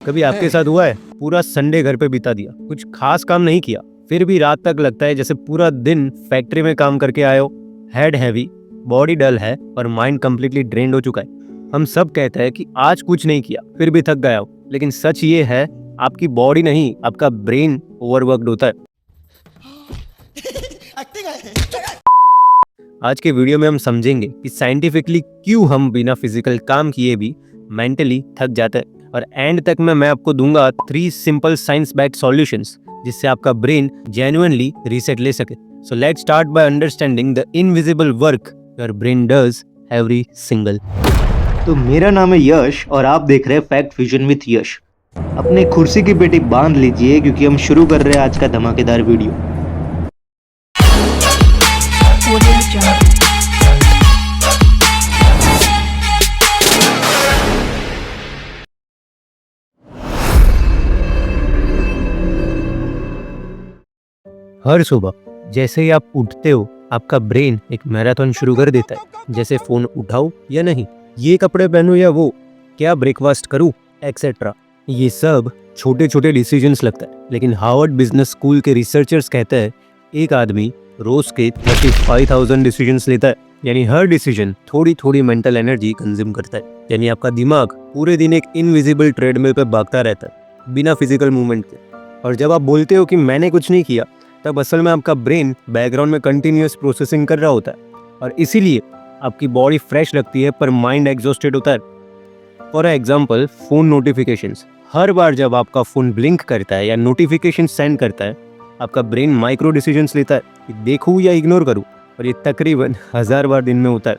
कभी आपके साथ हुआ है? पूरा संडे घर पे बिता दिया, कुछ खास काम नहीं किया, फिर भी रात तक लगता है जैसे पूरा दिन फैक्ट्री में काम करके आए हो। हेड हैवी, बॉडी डल है और माइंड कंप्लीटली ड्रेन्ड हो चुका है। हम सब कहते हैं कि आज कुछ नहीं किया, फिर भी थक गया हो, लेकिन सच ये है आपकी बॉडी नहीं, आपका ब्रेन ओवरवर्कड होता है। आज के वीडियो में हम समझेंगे कि साइंटिफिकली क्यों हम बिना फिजिकल काम किए भी मेंटली थक जाते हैं, और एंड तक में मैं आपको दूंगा 3 सिंपल साइंस बैक्ड सॉल्यूशंस जिससे आपका ब्रेन जेन्युइनली रीसेट ले सके। So let's start by understanding the invisible work your brain does every single. तो मेरा नाम है यश और आप देख रहे हैं फैक्ट फ्यूजन विथ यश। अपने कुर्सी की पेटी बांध लीजिए क्योंकि हम शुरू कर रहे हैं आज का धमाकेदार वीडियो। हर सुबह जैसे ही आप उठते हो आपका ब्रेन एक मैराथन शुरू कर देता है, जैसे फोन उठाओ या नहीं, ये कपड़े पहनूं या वो, क्या ब्रेकफास्ट करूं, एक्सेट्रा। ये सब छोटे छोटे डिसीजंस लगता है, लेकिन हार्वर्ड बिजनेस स्कूल के रिसर्चर्स कहते हैं एक आदमी रोज के 35,000 डिसीजंस लेता है, यानी हर डिसीजन थोड़ी थोड़ी मेंटल एनर्जी कंज्यूम करता है। यानी आपका दिमाग पूरे दिन एक इनविजिबल ट्रेडमिल पे भागता रहता है बिना फिजिकल मूवमेंट के। और जब आप बोलते हो कि मैंने कुछ नहीं किया, तब असल में आपका ब्रेन बैकग्राउंड में कंटिन्यूअस प्रोसेसिंग कर रहा होता है, और इसीलिए आपकी बॉडी फ्रेश लगती है पर माइंड एग्जॉस्टेड होता है। For example, phone notifications. हर बार जब आपका फोन ब्लिंक करता है या नोटिफिकेशन सेंड करता है, आपका ब्रेन माइक्रो डिसीजंस लेता है कि देखूं या इग्नोर करूं, और ये तकरीबन 1000 बार दिन में होता है।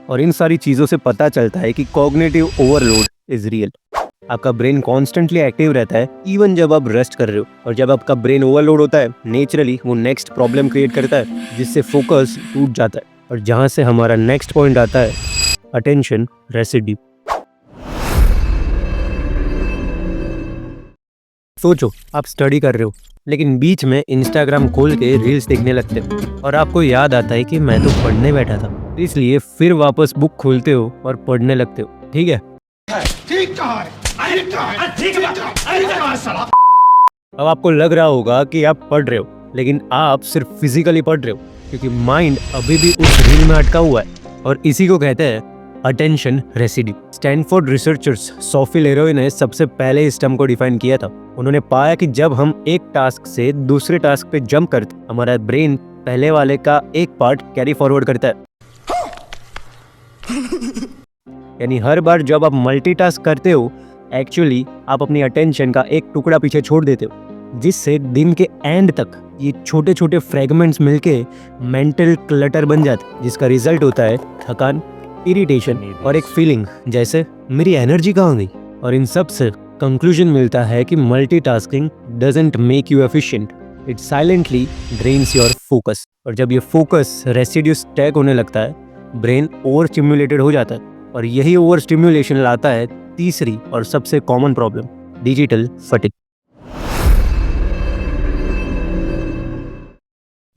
और इन सारी चीज़ों से पता चलता है कि कॉग्निटिव ओवरलोड इज रियल। आपका ब्रेन कॉन्स्टेंटली एक्टिव रहता है इवन जब आप रेस्ट कर रहे हो, और जब आपका ब्रेन ओवरलोड होता है नेचुरली वो नेक्स्ट प्रॉब्लम क्रिएट करता है जिससे फोकस टूट जाता है, और जहां से हमारा नेक्स्ट पॉइंट आता है अटेंशन रेसिड्यू। सोचो आप स्टडी कर रहे हो लेकिन बीच में इंस्टाग्राम खोल के रील्स देखने लगते हो, और आपको याद आता है कि मैं तो पढ़ने बैठा था, इसलिए फिर वापस बुक खोलते हो और पढ़ने लगते हो। ठीक है, अब आपको लग रहा होगा कि आप पढ़ रहे हो, लेकिन आप सिर्फ फिजिकली पढ़ रहे हो क्योंकि माइंड अभी भी उस रील में अटका हुआ है, और इसी को कहते हैं attention residue. Stanford researchers Sophie Leroy ने सबसे पहले इस टर्म को डिफाइन किया था। उन्होंने पाया कि जब हम एक टास्क से दूसरे टास्क पे जंप करते, हमारा ब्रेन पहले वाले का एक पार्ट कैरी फॉरवर्ड करता है। यानी हर बार जब आप मल्टीटास्क करते हो, एक्चुअली आप अपनी अटेंशन का एक टुकड़ा पीछे छोड़ देते हो, जिससे दिन के एंड तक ये छोटे छोटे फ्रेगमेंट्स मिलके मेंटल क्लटर बन जाते, जिसका रिजल्ट होता है थकान, इरिटेशन और एक फीलिंग जैसे मेरी एनर्जी कहाँ गई। और इन सब से कंक्लूजन मिलता है कि multitasking doesn't make you efficient, it silently drains your focus. और जब ये फोकस रेसिड्यू स्टैक होने लगता है, ब्रेन ओवर स्टिम्युलेटेड हो जाता है, और यही ओवर स्टिम्युलेशन लाता है तीसरी और सबसे common problem, digital fatigue.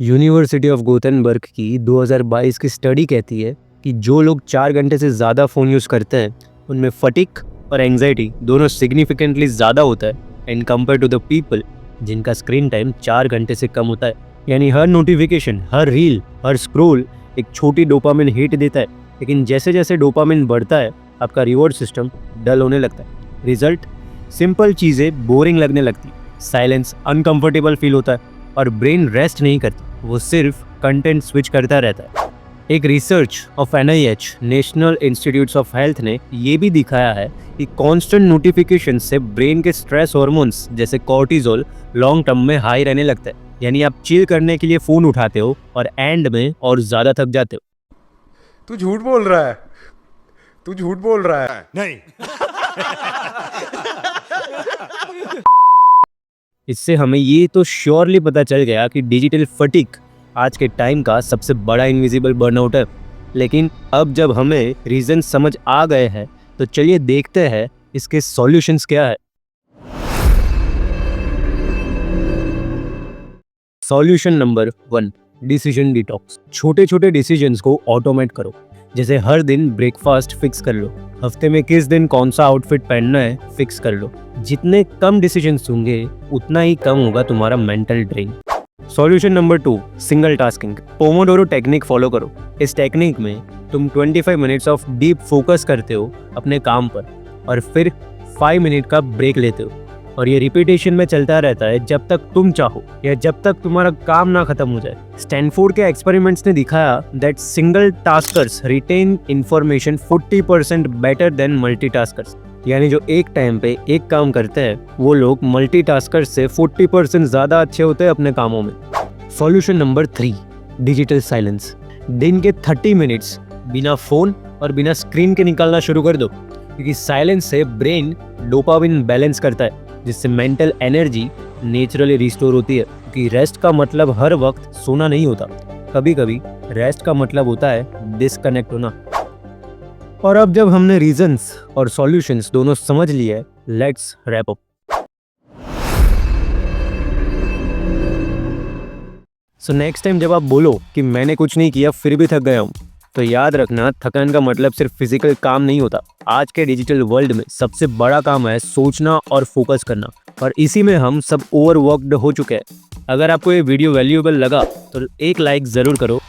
University of Gothenburg की 2022 की स्टडी कहती है कि जो लोग 4 घंटे से ज़्यादा फ़ोन यूज़ करते हैं, उनमें फटीग और एंग्जाइटी दोनों सिग्निफिकेंटली ज़्यादा होता है and compare to the people जिनका स्क्रीन टाइम 4 घंटे से कम होता है। यानी हर नोटिफिकेशन, हर रील, हर स्क्रोल एक छोटी डोपामिन हिट देता है, लेकिन जैसे जैसे डोपामिन बढ़ता है आपका रिवॉर्ड सिस्टम डल होने लगता है। रिजल्ट, सिंपल चीज़ें बोरिंग लगने लगती, साइलेंस अनकंफर्टेबल फील होता है, और ब्रेन रेस्ट नहीं करती, वो सिर्फ कंटेंट स्विच करता रहता है। एक research of NIH national institutes of health ने ये भी दिखाया है कि कांस्टेंट नोटिफिकेशन से ब्रेन के स्ट्रेस हार्मोन्स जैसे कॉर्टिजोल लॉन्ग टर्म में हाई रहने लगता है। यानी आप चिल करने के लिए फ़ोन उठाते हो और एंड में और ज़्यादा थक जाते हो। तू झूठ बोल रहा है, तू झूठ बोल रहा है। नहीं। इससे हमें ये तो श्योरली पता चल गया कि डिजिटल फटीग आज के टाइम का सबसे बड़ा इनविजिबल बर्नआउट है। लेकिन अब जब हमें रीजन समझ आ गए हैं, तो चलिए देखते हैं इसके सॉल्यूशंस क्या है। Solution number 1, decision detox. छोटे छोटे डिसीजंस को ऑटोमेट करो। जैसे हर दिन ब्रेकफास्ट फिक्स कर लो, हफ्ते में किस दिन कौन सा आउटफिट पहनना है फिक्स कर लो। जितने कम डिसीजंस होंगे उतना ही कम होगा तुम्हारा mental drain. Solution number 2, single tasking. Pomodoro technique follow करो। इस टेक्निक में तुम 25 मिनट्स ऑफ डीप फोकस करते हो अपने काम पर और फिर 5 मिनट का ब्रेक लेते हो, और ये रिपीटेशन में चलता रहता है जब तक तुम चाहो या जब तक तुम्हारा काम ना खत्म हो जाए। स्टैनफोर्ड के एक्सपेरिमेंट्स ने दिखाया that single taskers retain information 40% better than multitaskers. यानी जो एक टाइम पे एक काम करते हैं वो लोग मल्टीटास्कर्स से 40% ज़्यादा अच्छे होते हैं अपने कामों में। Solution number 3, digital silence. दिन के 30 मिनट्स बिना फ़ोन और बिना स्क्रीन के निकालना शुरू कर दो, क्योंकि साइलेंस से ब्रेन डोपामिन बैलेंस करता है, जिससे मेंटल एनर्जी नेचुरली रिस्टोर होती है। क्योंकि रेस्ट का मतलब हर वक्त सोना नहीं होता, कभी कभी रेस्ट का मतलब होता है डिस्कनेक्ट होना। और अब जब हमने रीजंस और सॉल्यूशंस दोनों समझ लिए, let's wrap up. So next time जब आप बोलो कि मैंने कुछ नहीं किया फिर भी थक गया हूँ, तो याद रखना थकान का मतलब सिर्फ फिजिकल काम नहीं होता। आज के डिजिटल वर्ल्ड में सबसे बड़ा काम है सोचना और फोकस करना, और इसी में हम सब ओवरवर्कड हो चुके हैं। अगर आपको ये वीडियो वैल्यूएबल लगा तो एक लाइक ज़रूर करो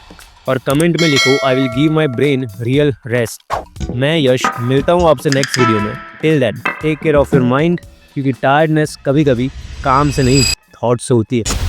और कमेंट में लिखो I will give my brain real rest. मैं यश मिलता हूँ आपसे नेक्स्ट वीडियो में। Till then take care of your mind, क्योंकि टायर्डनेस कभी कभी काम से नहीं थॉट से होती है।